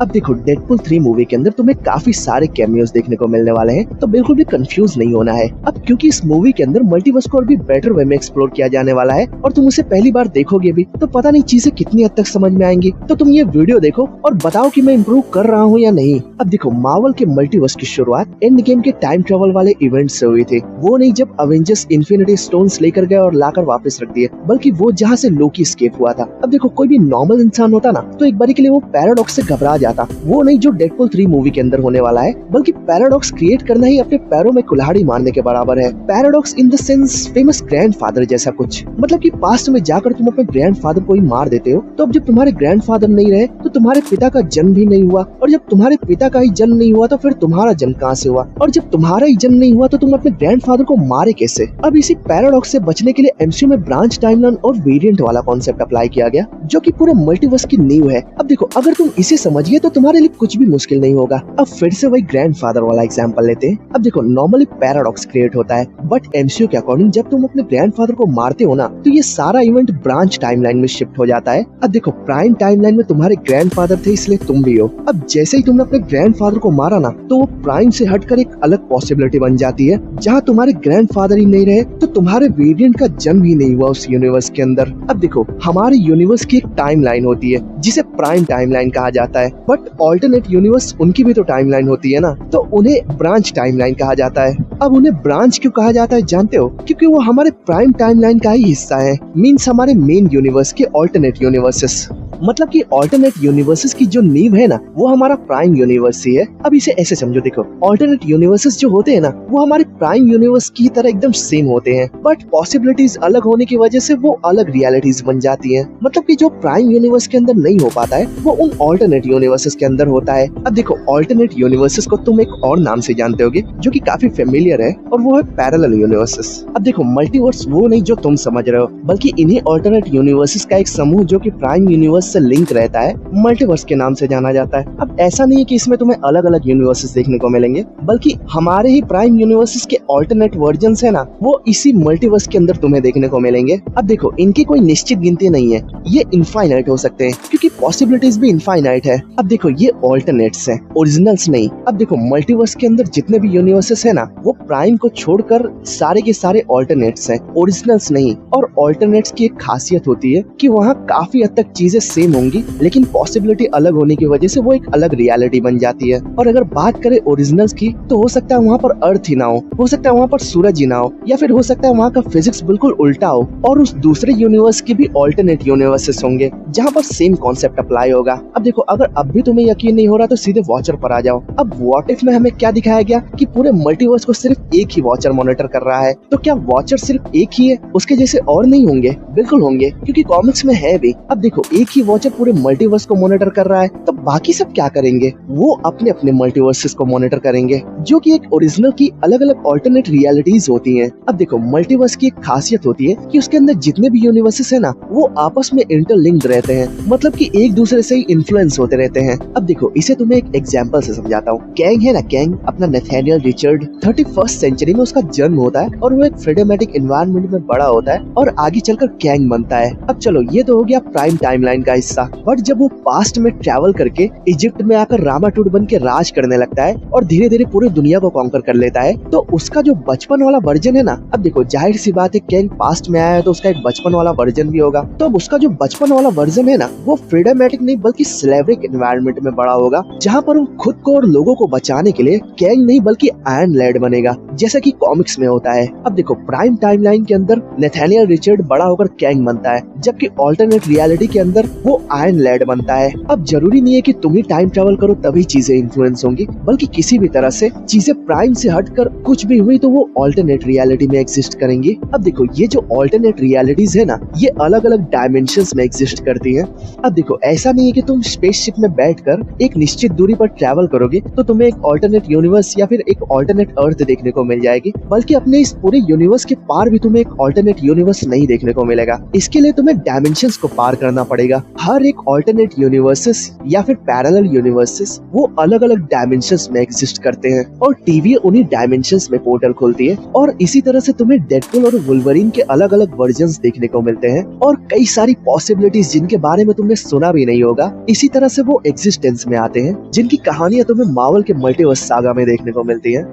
अब देखो Deadpool 3 movie के अंदर तुम्हें काफी सारे कैमियोज देखने को मिलने वाले हैं, तो बिल्कुल भी कंफ्यूज नहीं होना है। अब क्योंकि इस मूवी के अंदर मल्टीवर्स को और भी बेटर वे में एक्सप्लोर किया जाने वाला है और तुम उसे पहली बार देखोगे भी तो पता नहीं चीजें कितनी हद तक समझ में आएंगी। तो तुम ये वीडियो देखो और बताओ कि मैं इम्प्रूव कर रहा हूँ या नहीं। अब देखो मार्वल के मल्टीवर्स की शुरुआत एंड गेम के टाइम ट्रेवल वाले इवेंट से हुई थी। वो नहीं जब अवेंजर्स इन्फिनिटी स्टोन्स लेकर गए और लाकर वापस रख दिए, बल्कि वो जहाँ से लोकी एस्केप हुआ था। अब देखो कोई भी नॉर्मल इंसान होता ना तो एक बारी के लिए वो पैराडॉक्स से घबरा जाता। वो नहीं जो डेडपूल 3 मूवी के अंदर होने वाला है, बल्कि पैराडॉक्स क्रिएट करना ही अपने पैरों में कुल्हाड़ी मारने के बराबर है। Paradox in the sense famous grandfather जैसा कुछ, मतलब कि पास्ट में जाकर तुम अपने ग्रैंडफादर को ही मार देते हो, तो अब जब तुम्हारे ग्रैंडफादर नहीं रहे तो तुम्हारे पिता का जन्म भी नहीं हुआ, और जब तुम्हारे पिता का ही जन्म नहीं हुआ तो फिर तुम्हारा जन्म कहाँ से हुआ, और जब तुम्हारा ही जन्म नहीं हुआ तो तुम अपने ग्रैंडफादर को मारे कैसे। अब इसी पैराडॉक्स से बचने के लिए एमसीयू में ब्रांच टाइमलाइन और वेरिएंट वाला कॉन्सेप्ट अप्लाई किया गया, जो कि पूरे मल्टीवर्स की नींव है। अब देखो अगर तुम इसे समझिए तो तुम्हारे लिए कुछ भी मुश्किल नहीं होगा। अब फिर से वही ग्रैंडफादर वाला एग्जांपल लेते हैं। अब देखो नॉर्मली पैराडॉक्स क्रिएट होता है, बट एमसीयू के अकॉर्डिंग जब तुम अपने ग्रैंडफादर को मारते हो ना तो ये सारा इवेंट ब्रांच टाइमलाइन में शिफ्ट हो जाता है। अब देखो प्राइम टाइमलाइन में तुम्हारे ग्रैंडफादर थे इसलिए तुम भी हो। अब जैसे ही तुमने अपने ग्रैंडफादर को मारा ना तो वो प्राइम से हटकर एक अलग पॉसिबिलिटी बन जाती है, जहाँ तुम्हारे ग्रैंडफादर ही नहीं रहे तो तुम्हारे वेरिएंट का जन्म ही नहीं हुआ उस यूनिवर्स के अंदर। अब देखो हमारे यूनिवर्स की एक टाइमलाइन होती है जिसे प्राइम टाइमलाइन कहा जाता है, बट ऑल्टरनेट यूनिवर्स उनकी भी तो टाइमलाइन होती है ना, तो उन्हें ब्रांच टाइमलाइन कहा जाता है। अब उन्हें ब्रांच क्यों कहा जाता है जानते हो? क्योंकि वो हमारे प्राइम टाइमलाइन का ही हिस्सा है, मींस हमारे मेन यूनिवर्स के ऑल्टरनेट यूनिवर्सेस। मतलब कि ऑल्टरनेट यूनिवर्सेस की जो नींव है ना वो हमारा प्राइम यूनिवर्स ही है। अब इसे ऐसे समझो, देखो ऑल्टरनेट यूनिवर्सेस जो होते हैं ना वो हमारे प्राइम यूनिवर्स की तरह एकदम सेम होते हैं, बट पॉसिबिलिटीज अलग होने की वजह से वो अलग रियलिटीज बन जाती हैं। मतलब कि जो प्राइम यूनिवर्स के अंदर नहीं हो पाता है वो उन ऑल्टरनेट यूनिवर्सेस के अंदर होता है। अब देखो ऑल्टरनेट यूनिवर्सेस को तुम एक और नाम से जानते होगे जो कि काफी फेमिलियर है, और वो है पैरेलल यूनिवर्सेस। अब देखो मल्टीवर्स वो नहीं जो तुम समझ रहे हो, बल्कि इन्हीं ऑल्टरनेट यूनिवर्सेस का एक समूह जो कि प्राइम यूनिवर्स से लिंक रहता है, मल्टीवर्स के नाम से जाना जाता है। अब ऐसा नहीं है कि इसमें तुम्हें अलग अलग यूनिवर्सेस देखने को मिलेंगे, बल्कि हमारे ही प्राइम यूनिवर्सेस के ऑल्टरनेट वर्जन्स है ना वो इसी मल्टीवर्स के अंदर तुम्हें देखने को मिलेंगे। अब देखो इनकी कोई निश्चित गिनती नहीं है, ये इनफाइनाइट हो सकते हैं क्योंकि पॉसिबिलिटीज भी इनफाइनाइट है। अब देखो ये ऑल्टरनेट्स हैं, ओरिजिनल्स नहीं। अब देखो मल्टीवर्स के अंदर जितने भी यूनिवर्सेस है ना वो प्राइम को छोड़कर सारे के सारे ऑल्टरनेट्स हैं, ओरिजिनल्स नहीं। और ऑल्टरनेट्स की एक खासियत होती है कि वहाँ काफी हद तक चीजें सेम होंगी, लेकिन पॉसिबिलिटी अलग होने की वजह से वो एक अलग रियलिटी बन जाती है। और अगर बात करें ओरिजिनल्स की तो हो सकता है वहाँ पर अर्थ ही ना हो सकता है वहाँ पर सूरज ही ना हो, या फिर हो सकता है वहाँ का फिजिक्स बिल्कुल उल्टा हो, और उस दूसरे यूनिवर्स की भी ऑल्टरनेट यूनिवर्सेस होंगे जहाँ पर सेम कॉन्सेप्ट अप्लाई होगा। अब देखो अगर अब भी तुम्हें यकीन नहीं हो रहा तो सीधे वॉचर पर आ जाओ। अब व्हाट इफ में हमें क्या दिखाया गया कि पूरे मल्टीवर्स को सिर्फ एक ही वॉचर मॉनिटर कर रहा है, तो क्या वॉचर सिर्फ एक ही है? उसके जैसे और नहीं होंगे? बिल्कुल होंगे, क्योंकि कॉमिक्स में है भी। अब देखो एक ही वॉचर पूरे मल्टीवर्स को मॉनिटर कर रहा है, तो बाकी सब क्या करेंगे? वो अपने अपने मल्टीवर्सेस को मॉनिटर करेंगे, जो कि एक ओरिजिनल की अलग अलग ऑल्टरनेट रियलिटीज होती हैं। अब देखो मल्टीवर्स की एक खासियत होती है कि उसके अंदर जितने भी यूनिवर्सेस है ना वो आपस में इंटरलिंक्ड रहते हैं, मतलब कि एक दूसरे से ही इन्फ्लुएंस होते रहते हैं। अब देखो इसे तुम्हें एक एग्जांपल से समझाता हूँ। कैंग है ना, कैंग अपना नेथानियल रिचर्ड 31st सेंचुरी में उसका जन्म होता है और वो एक फ्रीडमेटिक एनवायरनमेंट में बड़ा होता है और आगे चलकर कैंग बनता है। अब चलो ये तो हो गया प्राइम टाइमलाइन का हिस्सा, बट जब वो पास्ट में ट्रैवल करके इजिप्ट में आकर रामाटूट बन के राज करने लगता है और धीरे धीरे पूरी दुनिया को कॉन्कर कर लेता है, तो उसका जो बचपन वाला वर्जन है ना, अब देखो जाहिर सी बात है कैंग पास्ट में आया है तो उसका एक बचपन वाला वर्जन भी होगा, तो अब उसका जो बचपन वाला वर्जन है ना वो फ्रीडमेटिक नहीं बल्कि स्लेवरिक एनवायरनमेंट में बड़ा होगा, जहाँ पर वो खुद को और लोगों को बचाने के लिए कैंग नहीं बल्कि आयरन लैड बनेगा, जैसा कि कॉमिक्स में होता है। अब देखो प्राइम टाइमलाइन के अंदर नेथानियल रिचर्ड बड़ा होकर कैंग बनता है, जबकि ऑल्टरनेट रियलिटी के अंदर वो आयरन लैड बनता है। अब जरूरी नहीं है कि तुम ही टाइम ट्रेवल करो तभी चीजें इन्फ्लुएंस होंगी, बल्कि किसी भी तरह से चीजें प्राइम से हटकर कुछ भी हुई तो वो ऑल्टरनेट रियलिटी में एग्जिस्ट करेंगी। अब देखो ये जो ऑल्टरनेट रियलिटीज है ना ये अलग अलग डायमेंशंस में एग्जिस्ट करती हैं। अब देखो ऐसा नहीं है कि तुम स्पेसशिप में बैठकर एक निश्चित दूरी पर ट्रैवल करोगे तो तुम्हें एक ऑल्टरनेट यूनिवर्स या फिर एक ऑल्टरनेट अर्थ देखने को मिल जाएगी, बल्कि अपने इस पूरे यूनिवर्स के पार भी तुम्हें एक ऑल्टरनेट यूनिवर्स नहीं देखने को मिलेगा। इसके लिए तुम्हें डायमेंशंस को पार करना पड़ेगा। हर एक ऑल्टरनेट यूनिवर्सेस या फिर फिर पैरेलल यूनिवर्सेस, वो अलग अलग डायमेंशंस में एग्जिस्ट करते हैं और टीवी उन्हीं डायमेंशंस में पोर्टल खोलती है। और इसी तरह से तुम्हें डेडपूल और वुल्वरीन के अलग अलग वर्जन्स देखने को मिलते हैं और कई सारी पॉसिबिलिटीज जिनके बारे में तुमने सुना भी नहीं होगा, इसी तरह से वो एग्जिस्टेंस में आते हैं, जिनकी कहानियां तुम्हें मार्वल के मल्टीवर्स सागा में देखने को मिलती है।